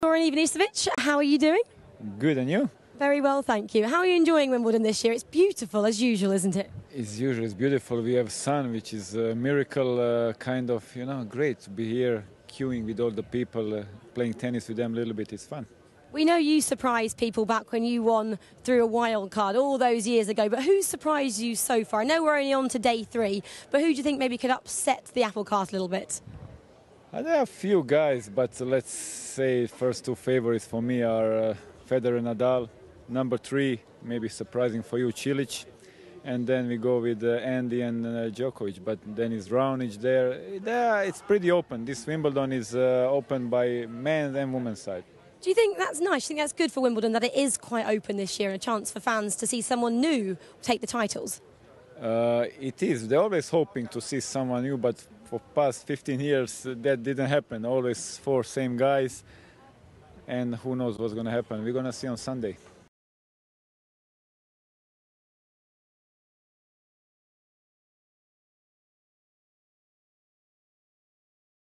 Goran Ivanisevic, how are you doing? Good, and you? Very well, thank you. How are you enjoying Wimbledon this year? It's beautiful as usual, isn't it? As usual, it's beautiful. We have sun, which is a miracle, kind of, great to be here, queuing with all the people, playing tennis with them a little bit. It's fun. We know you surprised people back when you won through a wild card all those years ago, but who surprised you so far? I know we're only on to day 3, but who do you think maybe could upset the apple cart a little bit? There are a few guys, but let's say first 2 favorites for me are Federer and Nadal. Number 3, maybe surprising for you, Cilic. And then we go with Andy and Djokovic, but then is Raonic there. It's pretty open. This Wimbledon is open by men's and women's side. Do you think that's nice? Do you think that's good for Wimbledon, that it is quite open this year and a chance for fans to see someone new take the titles? It is. They're always hoping to see someone new, but for past 15 years that didn't happen. Always 4 same guys, and who knows what's going to happen. We're going to see on Sunday.